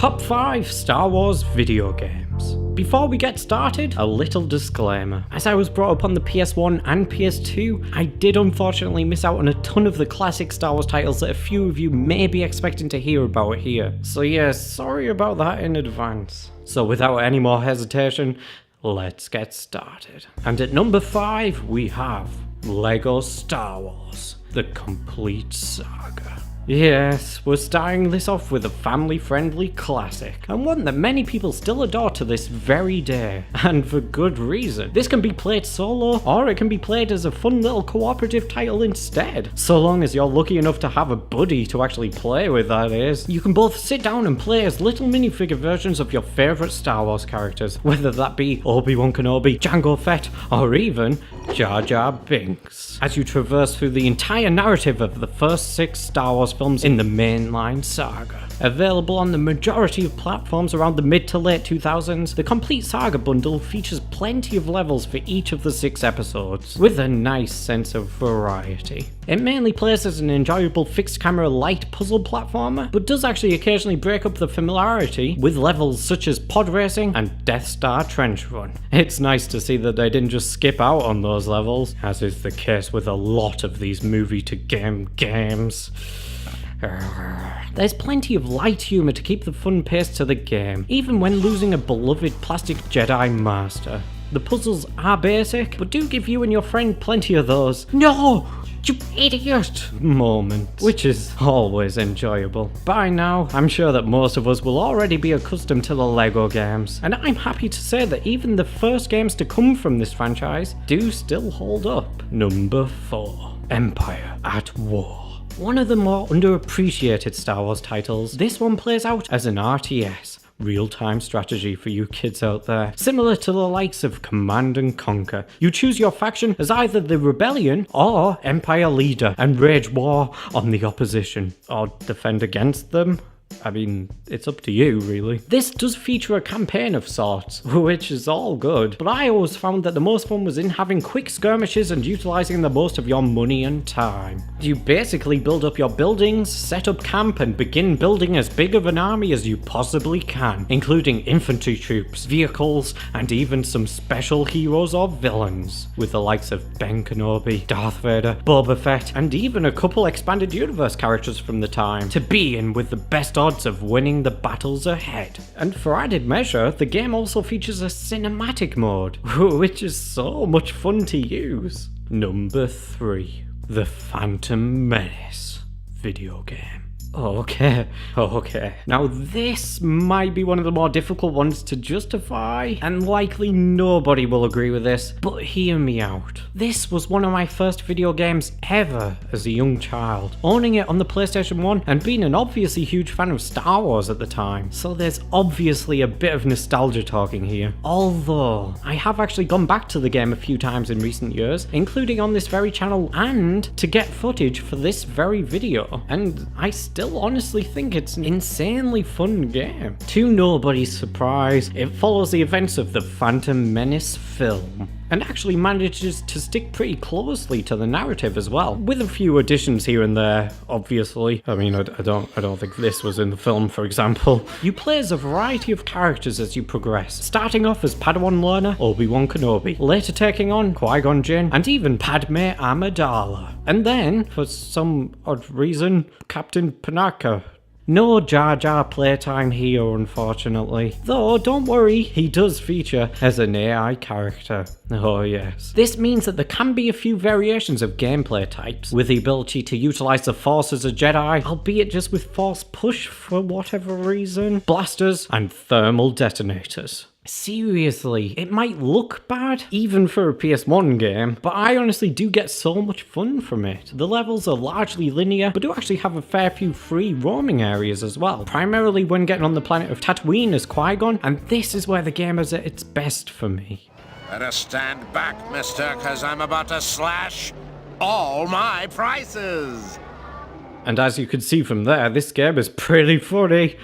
Top 5 Star Wars video games. Before we get started, a little disclaimer. As I was brought up on the PS1 and PS2, I did unfortunately miss out on a ton of the classic Star Wars titles that a few of you may be expecting to hear about here. So yeah, sorry about that in advance. So without any more hesitation, let's get started. And at number 5, we have LEGO Star Wars: The Complete Saga. Yes, we're starting this off with a family-friendly classic, and one that many people still adore to this very day, and for good reason. This can be played solo, or it can be played as a fun little cooperative title instead, so long as you're lucky enough to have a buddy to actually play with, that is. You can both sit down and play as little minifigure versions of your favourite Star Wars characters, whether that be Obi-Wan Kenobi, Jango Fett, or even Jar Jar Binks, as you traverse through the entire narrative of the first 6 Star Wars films in the mainline saga. Available on the majority of platforms around the mid to late 2000s, the Complete Saga bundle features plenty of levels for each of the 6 episodes, with a nice sense of variety. It mainly plays as an enjoyable fixed camera light puzzle platformer, but does actually occasionally break up the familiarity with levels such as pod racing and Death Star Trench Run. It's nice to see that they didn't just skip out on those levels, as is the case with a lot of these movie to game games. There's plenty of light humour to keep the fun pace to the game, even when losing a beloved plastic Jedi Master. The puzzles are basic, but do give you and your friend plenty of those "No, you idiot" moments, which is always enjoyable. By now, I'm sure that most of us will already be accustomed to the LEGO games, and I'm happy to say that even the first games to come from this franchise do still hold up. Number 4. Empire at War. One of the more underappreciated Star Wars titles, this one plays out as an RTS, real-time strategy for you kids out there. Similar to the likes of Command and Conquer, you choose your faction as either the Rebellion or Empire leader and wage war on the opposition, or defend against them. I mean, it's up to you, really. This does feature a campaign of sorts, which is all good, but I always found that the most fun was in having quick skirmishes and utilising the most of your money and time. You basically build up your buildings, set up camp, and begin building as big of an army as you possibly can, including infantry troops, vehicles, and even some special heroes or villains, with the likes of Ben Kenobi, Darth Vader, Boba Fett, and even a couple expanded universe characters from the time, to be in with the best odds of winning the battles ahead. And for added measure, the game also features a cinematic mode, which is so much fun to use. Number 3. The Phantom Menace video game. Okay. Now this might be one of the more difficult ones to justify, and likely nobody will agree with this, but hear me out. This was one of my first video games ever as a young child, owning it on the PlayStation 1 and being an obviously huge fan of Star Wars at the time, so there's obviously a bit of nostalgia talking here. Although, I have actually gone back to the game a few times in recent years, including on this very channel and to get footage for this very video, and I still honestly think it's an insanely fun game. To nobody's surprise, it follows the events of the Phantom Menace film, and actually manages to stick pretty closely to the narrative as well, with a few additions here and there, obviously. I mean, I don't think this was in the film, for example. You play as a variety of characters as you progress, starting off as Padawan learner Obi-Wan Kenobi, later taking on Qui-Gon Jinn, and even Padme Amidala. And then, for some odd reason, Captain Panaka. No Jar Jar playtime here, unfortunately. Though, don't worry, he does feature as an AI character. Oh yes. This means that there can be a few variations of gameplay types, with the ability to utilise the Force as a Jedi, albeit just with Force push for whatever reason, blasters, and thermal detonators. Seriously, it might look bad, even for a PS1 game, but I honestly do get so much fun from it. The levels are largely linear, but do actually have a fair few free roaming areas as well, primarily when getting on the planet of Tatooine as Qui-Gon, and this is where the game is at its best for me. Better stand back, mister, cause I'm about to slash all my prices! And as you can see from there, this game is pretty funny.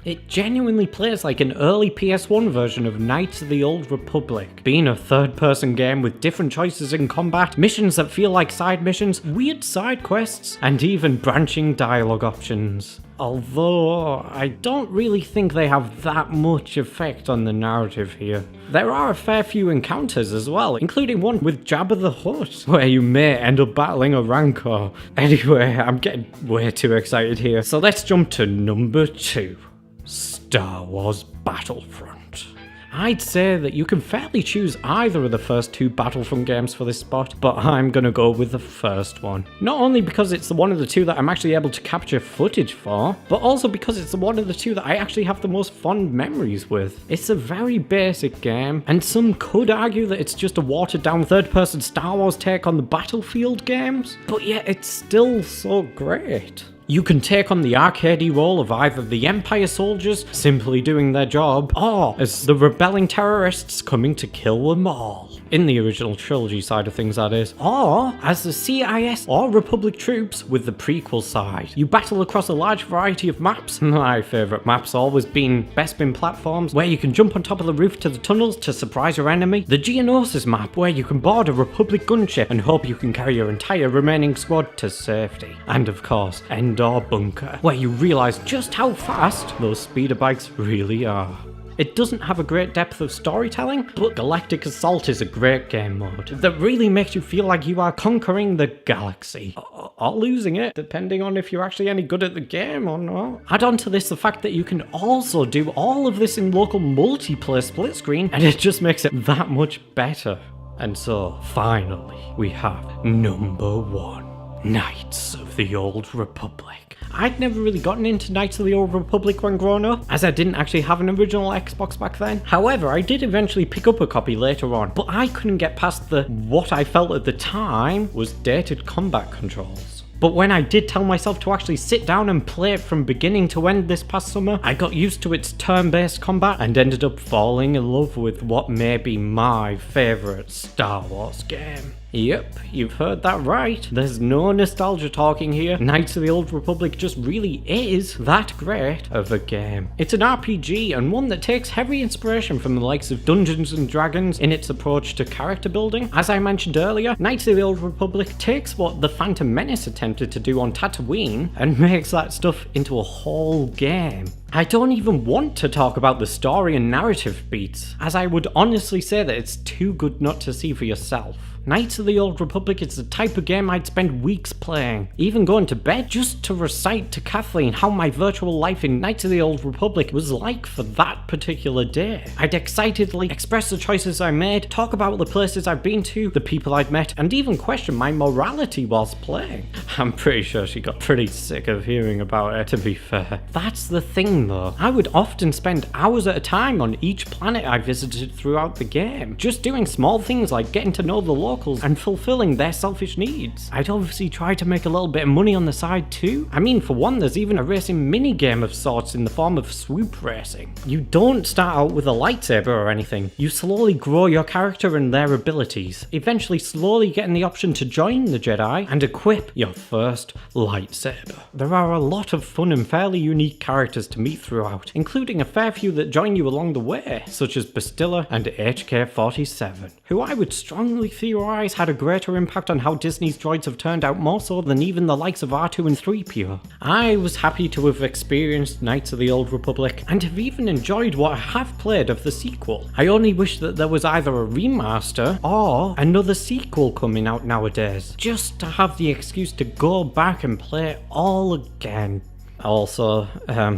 It genuinely plays like an early PS1 version of Knights of the Old Republic, being a third-person game with different choices in combat, missions that feel like side missions, weird side quests, and even branching dialogue options. Although, I don't really think they have that much effect on the narrative here. There are a fair few encounters as well, including one with Jabba the Hutt, where you may end up battling a Rancor. Anyway, I'm getting way too excited here, so let's jump to number 2. Star Wars Battlefront. I'd say that you can fairly choose either of the first 2 Battlefront games for this spot, but I'm gonna go with the first one. Not only because it's the one of the 2 that I'm actually able to capture footage for, but also because it's the one of the 2 that I actually have the most fond memories with. It's a very basic game, and some could argue that it's just a watered down third-person Star Wars take on the Battlefield games, but yet it's still so great. You can take on the arcadey role of either the Empire soldiers simply doing their job, or as the rebelling terrorists coming to kill them all. In the original trilogy side of things, that is. Or as the CIS or Republic troops with the prequel side. You battle across a large variety of maps. My favourite maps always been Bespin platforms, where you can jump on top of the roof to the tunnels to surprise your enemy. The Geonosis map, where you can board a Republic gunship and hope you can carry your entire remaining squad to safety. And of course, Endor Bunker, where you realise just how fast those speeder bikes really are. It doesn't have a great depth of storytelling, but Galactic Assault is a great game mode that really makes you feel like you are conquering the galaxy. Or losing it, depending on if you're actually any good at the game or not. Add on to this the fact that you can also do all of this in local multiplayer split screen, and it just makes it that much better. And so, finally, we have number 1. Knights of the Old Republic. I'd never really gotten into Knights of the Old Republic when growing up, as I didn't actually have an original Xbox back then. However, I did eventually pick up a copy later on, but I couldn't get past what I felt at the time was dated combat controls. But when I did tell myself to actually sit down and play it from beginning to end this past summer, I got used to its turn-based combat and ended up falling in love with what may be my favourite Star Wars game. Yep, you've heard that right. There's no nostalgia talking here. Knights of the Old Republic just really is that great of a game. It's an RPG, and one that takes heavy inspiration from the likes of Dungeons & Dragons in its approach to character building. As I mentioned earlier, Knights of the Old Republic takes what the Phantom Menace attempted to do on Tatooine and makes that stuff into a whole game. I don't even want to talk about the story and narrative beats, as I would honestly say that it's too good not to see for yourself. Knights of the Old Republic is the type of game I'd spend weeks playing, even going to bed just to recite to Kathleen how my virtual life in Knights of the Old Republic was like for that particular day. I'd excitedly express the choices I made, talk about the places I've been to, the people I'd met, and even question my morality whilst playing. I'm pretty sure she got pretty sick of hearing about it, to be fair. That's the thing though, I would often spend hours at a time on each planet I visited throughout the game, just doing small things like getting to know the locals and fulfilling their selfish needs. I'd obviously try to make a little bit of money on the side too. I mean, for one, there's even a racing mini-game of sorts in the form of swoop racing. You don't start out with a lightsaber or anything. You slowly grow your character and their abilities, eventually slowly getting the option to join the Jedi and equip your first lightsaber. There are a lot of fun and fairly unique characters to meet throughout, including a fair few that join you along the way, such as Bastilla and HK-47, who I would strongly theorize had a greater impact on how Disney's droids have turned out more so than even the likes of R2 and 3PO. I was happy to have experienced Knights of the Old Republic, and have even enjoyed what I have played of the sequel. I only wish that there was either a remaster or another sequel coming out nowadays, just to have the excuse to go back and play it all again. Also,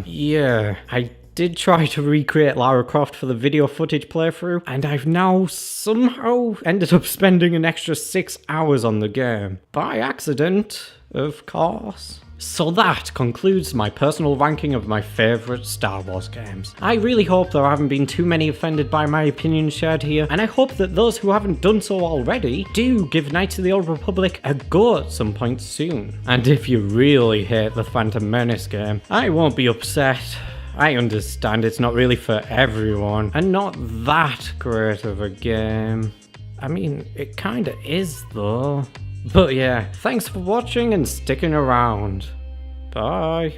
yeah, I did try to recreate Lara Croft for the video footage playthrough, and I've now somehow ended up spending an extra 6 hours on the game. By accident, of course. So that concludes my personal ranking of my favourite Star Wars games. I really hope there haven't been too many offended by my opinions shared here, and I hope that those who haven't done so already do give Knights of the Old Republic a go at some point soon. And if you really hate the Phantom Menace game, I won't be upset. I understand it's not really for everyone, and not that great of a game. I mean, it kinda is though. But yeah, thanks for watching and sticking around. Bye.